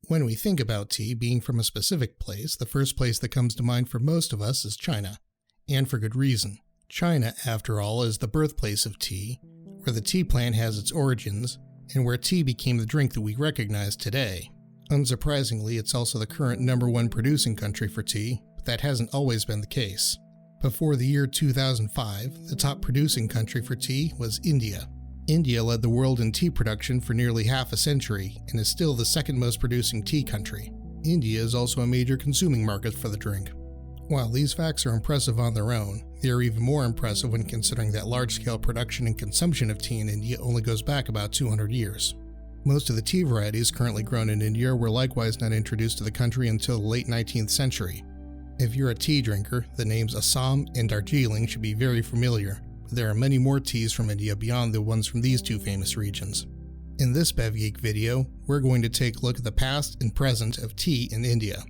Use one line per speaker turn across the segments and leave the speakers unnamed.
When we think about tea being from a specific place, the first place that comes to mind for most of us is China. And for good reason. China, after all, is the birthplace of tea, where the tea plant has its origins, and where tea became the drink that we recognize today. Unsurprisingly, it's also the current #1 producing country for tea, but that hasn't always been the case. Before the year 2005, the top producing country for tea was India. India led the world in tea production for nearly half a century and is still the second most producing tea country. India is also a major consuming market for the drink. While these facts are impressive on their own, they are even more impressive when considering that large-scale production and consumption of tea in India only goes back about 200 years. Most of the tea varieties currently grown in India were likewise not introduced to the country until the late 19th century. If you're a tea drinker, the names Assam and Darjeeling should be very familiar, but there are many more teas from India beyond the ones from these two famous regions. In this BevGeek video, we're going to take a look at the past and present of tea in India.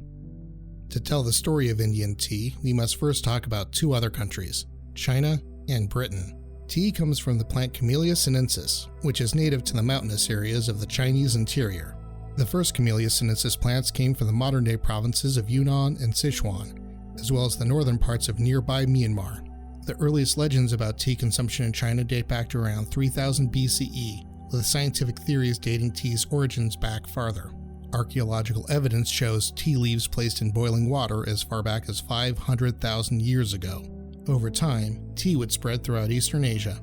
To tell the story of Indian tea, we must first talk about two other countries, China and Britain. Tea comes from the plant Camellia sinensis, which is native to the mountainous areas of the Chinese interior. The first Camellia sinensis plants came from the modern-day provinces of Yunnan and Sichuan, as well as the northern parts of nearby Myanmar. The earliest legends about tea consumption in China date back to around 3000 BCE, with scientific theories dating tea's origins back farther. Archaeological evidence shows tea leaves placed in boiling water as far back as 500,000 years ago. Over time, tea would spread throughout Eastern Asia.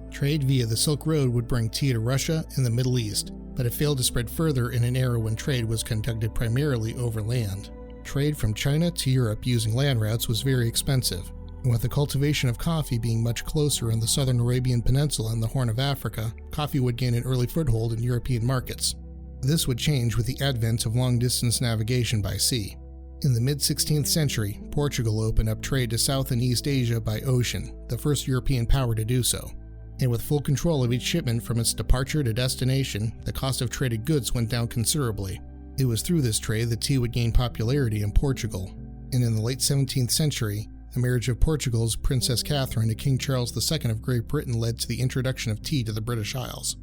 Trade via the Silk Road would bring tea to Russia and the Middle East, but it failed to spread further in an era when trade was conducted primarily over land. Trade from China to Europe using land routes was very expensive, and with the cultivation of coffee being much closer in the southern Arabian Peninsula and the Horn of Africa, coffee would gain an early foothold in European markets. This would change with the advent of long-distance navigation by sea. In the mid-16th century, Portugal opened up trade to South and East Asia by ocean, the first European power to do so. And with full control of each shipment from its departure to destination, the cost of traded goods went down considerably. It was through this trade that tea would gain popularity in Portugal. And in the late 17th century, the marriage of Portugal's Princess Catherine to King Charles II of Great Britain led to the introduction of tea to the British Isles.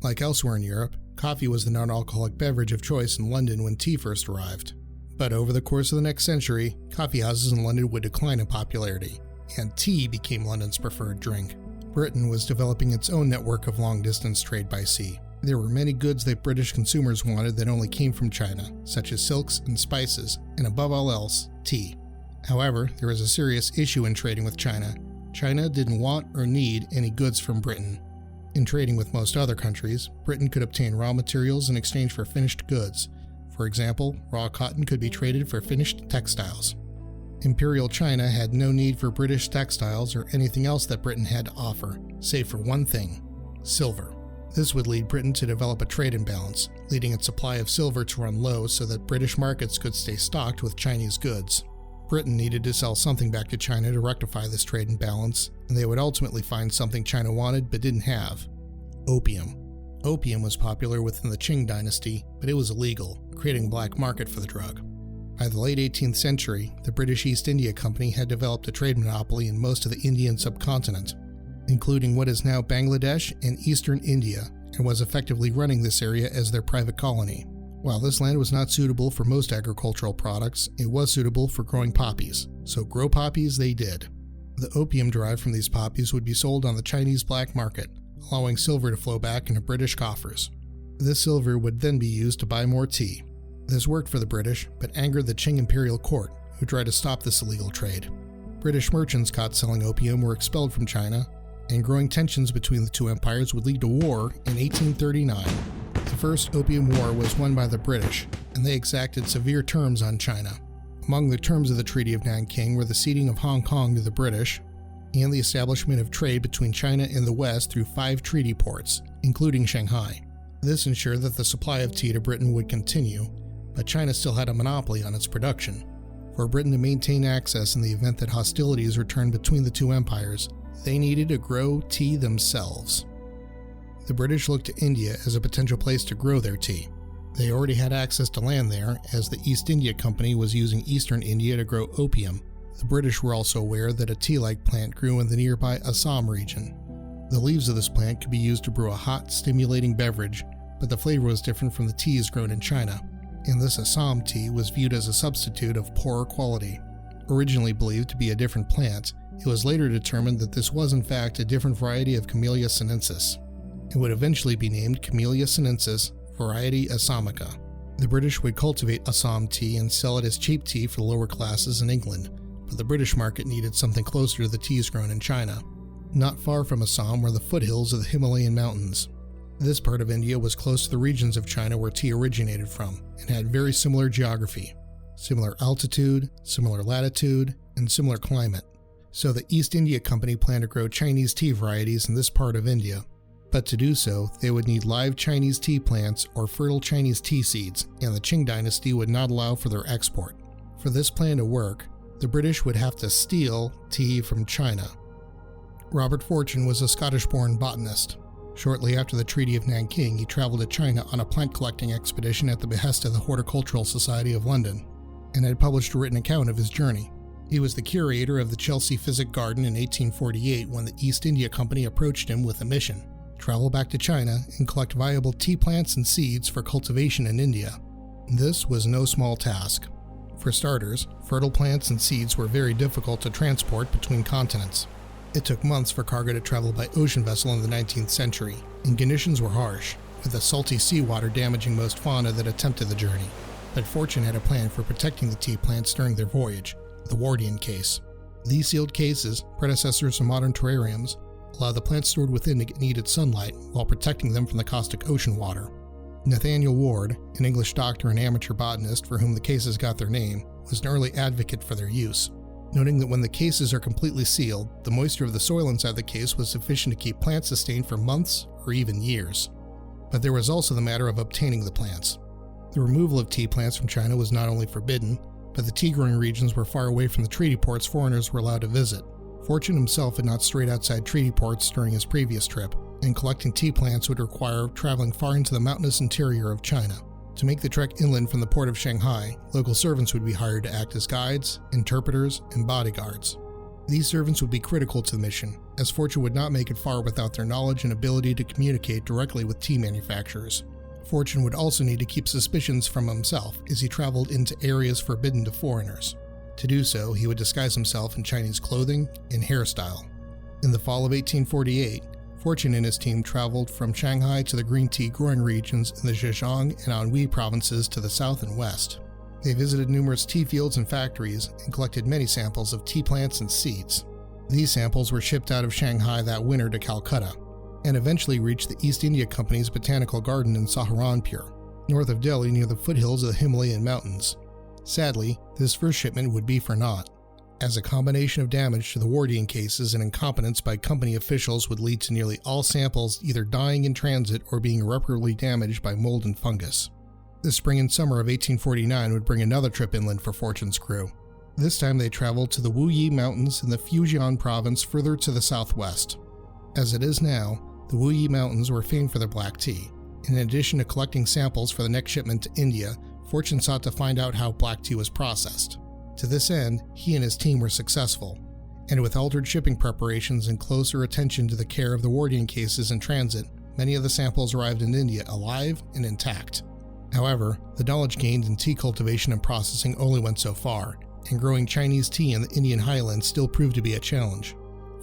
Like elsewhere in Europe, coffee was the non-alcoholic beverage of choice in London when tea first arrived. But over the course of the next century, coffeehouses in London would decline in popularity, and tea became London's preferred drink. Britain was developing its own network of long-distance trade by sea. There were many goods that British consumers wanted that only came from China, such as silks and spices, and above all else, tea. However, there was a serious issue in trading with China. China didn't want or need any goods from Britain. In trading with most other countries, Britain could obtain raw materials in exchange for finished goods. For example, raw cotton could be traded for finished textiles. Imperial China had no need for British textiles or anything else that Britain had to offer, save for one thing: silver. This would lead Britain to develop a trade imbalance, leading its supply of silver to run low so that British markets could stay stocked with Chinese goods. Britain needed to sell something back to China to rectify this trade imbalance, and they would ultimately find something China wanted but didn't have: opium. Opium was popular within the Qing dynasty, but it was illegal, creating a black market for the drug. By the late 18th century, the British East India Company had developed a trade monopoly in most of the Indian subcontinent, including what is now Bangladesh and eastern India, and was effectively running this area as their private colony. While this land was not suitable for most agricultural products, it was suitable for growing poppies, so grow poppies they did. The opium derived from these poppies would be sold on the Chinese black market, allowing silver to flow back into British coffers. This silver would then be used to buy more tea. This worked for the British, but angered the Qing imperial court, who tried to stop this illegal trade. British merchants caught selling opium were expelled from China, and growing tensions between the two empires would lead to war in 1839. The First Opium War was won by the British, and they exacted severe terms on China. Among the terms of the Treaty of Nanking were the ceding of Hong Kong to the British, and the establishment of trade between China and the West through 5 treaty ports, including Shanghai. This ensured that the supply of tea to Britain would continue, but China still had a monopoly on its production. For Britain to maintain access in the event that hostilities returned between the two empires, they needed to grow tea themselves. The British looked to India as a potential place to grow their tea. They already had access to land there, as the East India Company was using eastern India to grow opium. The British were also aware that a tea-like plant grew in the nearby Assam region. The leaves of this plant could be used to brew a hot, stimulating beverage, but the flavor was different from the teas grown in China. and this Assam tea was viewed as a substitute of poorer quality. Originally believed to be a different plant, it was later determined that this was in fact a different variety of Camellia sinensis. It would eventually be named Camellia sinensis, variety Assamica. The British would cultivate Assam tea and sell it as cheap tea for the lower classes in England, but the British market needed something closer to the teas grown in China. Not far from Assam were the foothills of the Himalayan mountains. This part of India was close to the regions of China where tea originated from, and had very similar geography, similar altitude, similar latitude, and similar climate. So the East India Company planned to grow Chinese tea varieties in this part of India. But to do so, they would need live Chinese tea plants or fertile Chinese tea seeds, and the Qing dynasty would not allow for their export. For this plan to work, the British would have to steal tea from China. Robert Fortune was a Scottish-born botanist. Shortly after the Treaty of Nanking, he traveled to China on a plant collecting expedition at the behest of the Horticultural Society of London, and had published a written account of his journey. He was the curator of the Chelsea Physic Garden in 1848 when the East India Company approached him with a mission: travel back to China and collect viable tea plants and seeds for cultivation in India. This was no small task. For starters, fertile plants and seeds were very difficult to transport between continents. It took months for cargo to travel by ocean vessel in the 19th century, and conditions were harsh, with the salty seawater damaging most fauna that attempted the journey. But Fortune had a plan for protecting the tea plants during their voyage: the Wardian case. These sealed cases, predecessors of modern terrariums, allowed the plants stored within to get needed sunlight while protecting them from the caustic ocean water. Nathaniel Ward, an English doctor and amateur botanist for whom the cases got their name, was an early advocate for their use, noting that when the cases are completely sealed, the moisture of the soil inside the case was sufficient to keep plants sustained for months or even years. But there was also the matter of obtaining the plants. The removal of tea plants from China was not only forbidden, but the tea-growing regions were far away from the treaty ports foreigners were allowed to visit. Fortune himself had not strayed outside treaty ports during his previous trip, and collecting tea plants would require traveling far into the mountainous interior of China. To make the trek inland from the port of Shanghai, local servants would be hired to act as guides, interpreters, and bodyguards. These servants would be critical to the mission, as Fortune would not make it far without their knowledge and ability to communicate directly with tea manufacturers. Fortune would also need to keep suspicions from himself as he traveled into areas forbidden to foreigners. To do so, he would disguise himself in Chinese clothing and hairstyle. In the fall of 1848, Fortune and his team traveled from Shanghai to the green tea growing regions in the Zhejiang and Anhui provinces to the south and west. They visited numerous tea fields and factories and collected many samples of tea plants and seeds. These samples were shipped out of Shanghai that winter to Calcutta, and eventually reached the East India Company's botanical garden in Saharanpur, north of Delhi near the foothills of the Himalayan mountains. Sadly, this first shipment would be for naught, as a combination of damage to the Wardian cases and incompetence by company officials would lead to nearly all samples either dying in transit or being irreparably damaged by mold and fungus. The spring and summer of 1849 would bring another trip inland for Fortune's crew. This time they traveled to the Wuyi Mountains in the Fujian province further to the southwest. As it is now, the Wuyi Mountains were famed for their black tea. In addition to collecting samples for the next shipment to India, Fortune sought to find out how black tea was processed. To this end, he and his team were successful, and with altered shipping preparations and closer attention to the care of the Wardian cases in transit, many of the samples arrived in India alive and intact. However, the knowledge gained in tea cultivation and processing only went so far, and growing Chinese tea in the Indian highlands still proved to be a challenge.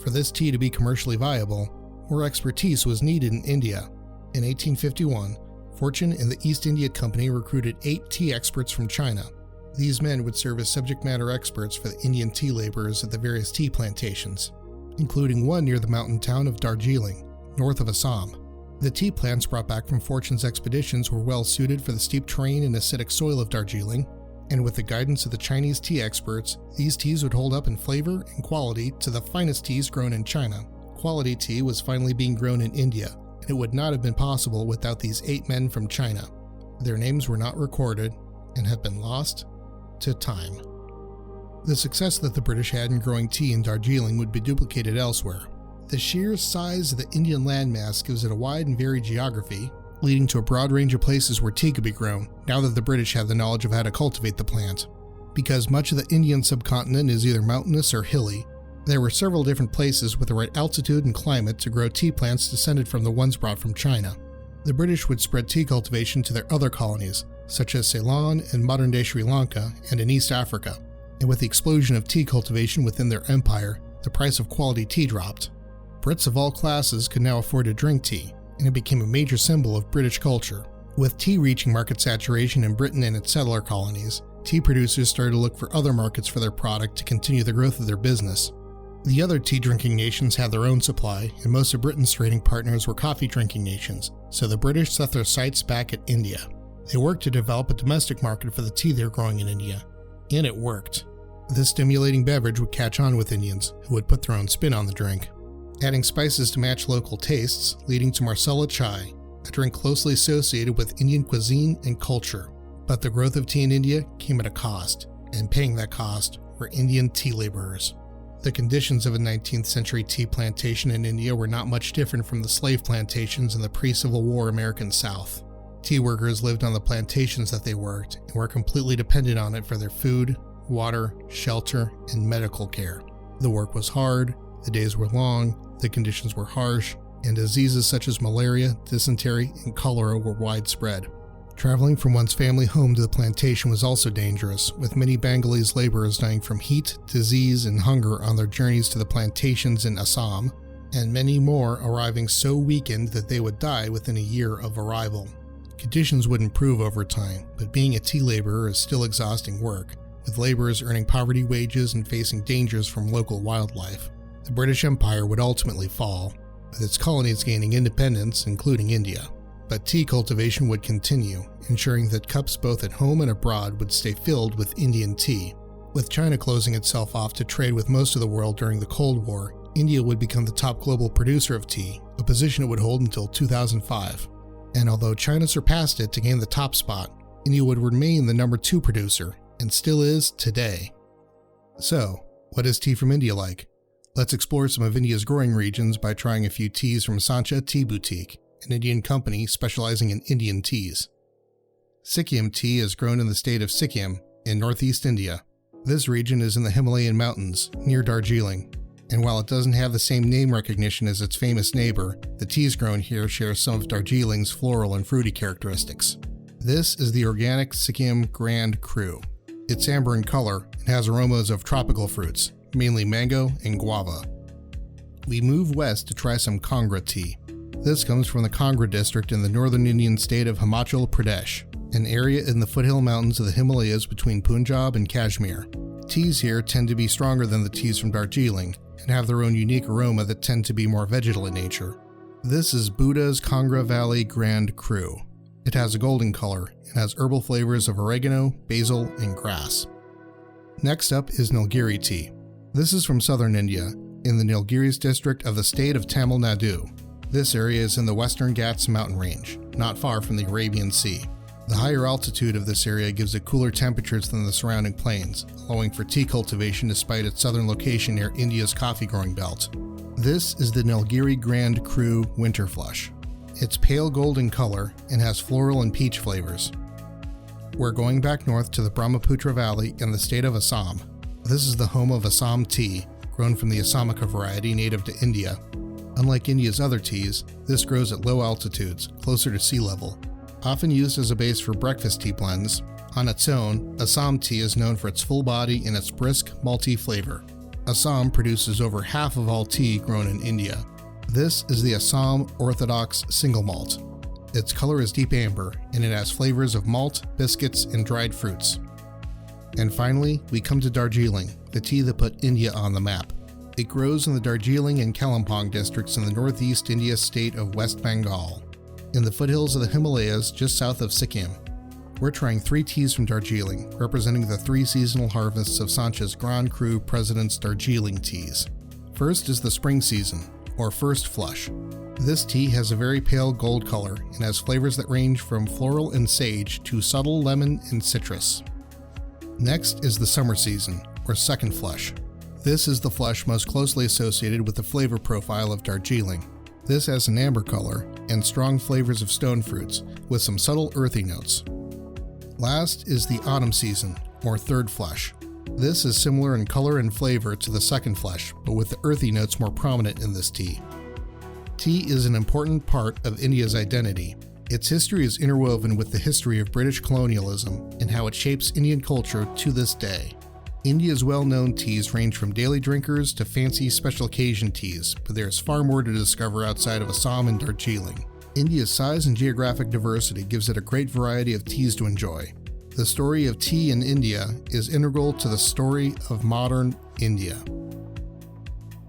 For this tea to be commercially viable, more expertise was needed in India. In 1851, Fortune and the East India Company recruited 8 tea experts from China. These men would serve as subject matter experts for the Indian tea laborers at the various tea plantations, including one near the mountain town of Darjeeling, north of Assam. The tea plants brought back from Fortune's expeditions were well suited for the steep terrain and acidic soil of Darjeeling, and with the guidance of the Chinese tea experts, these teas would hold up in flavor and quality to the finest teas grown in China. Quality tea was finally being grown in India, and it would not have been possible without these 8 men from China. Their names were not recorded and have been lost to time. The success that the British had in growing tea in Darjeeling would be duplicated elsewhere. The sheer size of the Indian landmass gives it a wide and varied geography, leading to a broad range of places where tea could be grown, now that the British had the knowledge of how to cultivate the plant. Because much of the Indian subcontinent is either mountainous or hilly, there were several different places with the right altitude and climate to grow tea plants descended from the ones brought from China. The British would spread tea cultivation to their other colonies, such as Ceylon and modern-day Sri Lanka and in East Africa. And with the explosion of tea cultivation within their empire, the price of quality tea dropped. Brits of all classes could now afford to drink tea, and it became a major symbol of British culture. With tea reaching market saturation in Britain and its settler colonies, tea producers started to look for other markets for their product to continue the growth of their business. The other tea-drinking nations had their own supply, and most of Britain's trading partners were coffee-drinking nations, so the British set their sights back at India. They worked to develop a domestic market for the tea they're growing in India, and it worked. This stimulating beverage would catch on with Indians, who would put their own spin on the drink, adding spices to match local tastes, leading to Marsala chai, a drink closely associated with Indian cuisine and culture. But the growth of tea in India came at a cost, and paying that cost were Indian tea laborers. The conditions of a 19th century tea plantation in India were not much different from the slave plantations in the pre-Civil War American South. Tea workers lived on the plantations that they worked and were completely dependent on it for their food, water, shelter, and medical care. The work was hard, the days were long, the conditions were harsh, and diseases such as malaria, dysentery, and cholera were widespread. Traveling from one's family home to the plantation was also dangerous, with many Bengalese laborers dying from heat, disease, and hunger on their journeys to the plantations in Assam, and many more arriving so weakened that they would die within a year of arrival. Conditions would improve over time, but being a tea laborer is still exhausting work, with laborers earning poverty wages and facing dangers from local wildlife. The British Empire would ultimately fall, with its colonies gaining independence, including India. But tea cultivation would continue, ensuring that cups both at home and abroad would stay filled with Indian tea. With China closing itself off to trade with most of the world during the Cold War, India would become the top global producer of tea, a position it would hold until 2005. And although China surpassed it to gain the top spot, India would remain the number 2 producer, and still is today. So, what is tea from India like? Let's explore some of India's growing regions by trying a few teas from Sancha Tea Boutique, an Indian company specializing in Indian teas. Sikkim tea is grown in the state of Sikkim in northeast India. This region is in the Himalayan mountains, near Darjeeling, and while it doesn't have the same name recognition as its famous neighbor, the teas grown here share some of Darjeeling's floral and fruity characteristics. This is the organic Sikkim Grand Cru. It's amber in color and has aromas of tropical fruits, mainly mango and guava. We move west to try some Kangra tea. This comes from the Kangra district in the northern Indian state of Himachal Pradesh, an area in the foothill mountains of the Himalayas between Punjab and Kashmir. Teas here tend to be stronger than the teas from Darjeeling and have their own unique aroma that tend to be more vegetal in nature. This is Buddha's Kangra Valley Grand Cru. It has a golden color and has herbal flavors of oregano, basil, and grass. Next up is Nilgiri tea. This is from southern India, in the Nilgiris district of the state of Tamil Nadu. This area is in the Western Ghats mountain range, not far from the Arabian Sea. The higher altitude of this area gives it cooler temperatures than the surrounding plains, allowing for tea cultivation despite its southern location near India's coffee growing belt. This is the Nilgiri Grand Cru Winter Flush. It's pale gold in color and has floral and peach flavors. We're going back north to the Brahmaputra Valley in the state of Assam. This is the home of Assam tea, grown from the Assamika variety native to India. Unlike India's other teas, this grows at low altitudes, closer to sea level. Often used as a base for breakfast tea blends, on its own, Assam tea is known for its full body and its brisk, malty flavor. Assam produces over half of all tea grown in India. This is the Assam Orthodox Single Malt. Its color is deep amber, and it has flavors of malt, biscuits, and dried fruits. And finally, we come to Darjeeling, the tea that put India on the map. It grows in the Darjeeling and Kalimpong districts in the northeast India state of West Bengal, in the foothills of the Himalayas just south of Sikkim. We're trying 3 teas from Darjeeling, representing the 3 seasonal harvests of Sancha's Grand Cru President's Darjeeling teas. First is the spring season, or first flush. This tea has a very pale gold color and has flavors that range from floral and sage to subtle lemon and citrus. Next is the summer season, or second flush. This is the flush most closely associated with the flavor profile of Darjeeling. This has an amber color and strong flavors of stone fruits, with some subtle earthy notes. Last is the autumn season, or third flush. This is similar in color and flavor to the second flush, but with the earthy notes more prominent in this tea. Tea is an important part of India's identity. Its history is interwoven with the history of British colonialism and how it shapes Indian culture to this day. India's well-known teas range from daily drinkers to fancy special occasion teas, but there is far more to discover outside of Assam and Darjeeling. India's size and geographic diversity gives it a great variety of teas to enjoy. The story of tea in India is integral to the story of modern India.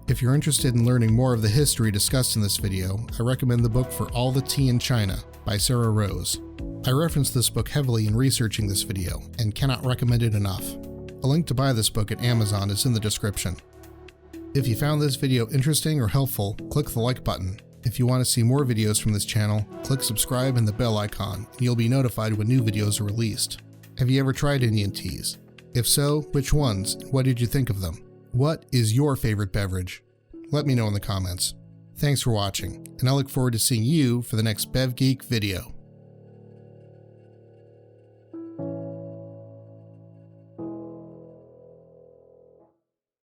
If you're interested in learning more of the history discussed in this video, I recommend the book For All the Tea in China by Sarah Rose. I referenced this book heavily in researching this video and cannot recommend it enough. A link to buy this book at Amazon is in the description. If you found this video interesting or helpful, click the like button. If you want to see more videos from this channel, click subscribe and the bell icon, and you'll be notified when new videos are released. Have you ever tried Indian teas? If so, which ones? What did you think of them? What is your favorite beverage? Let me know in the comments. Thanks for watching, and I look forward to seeing you for the next Bev Geek video.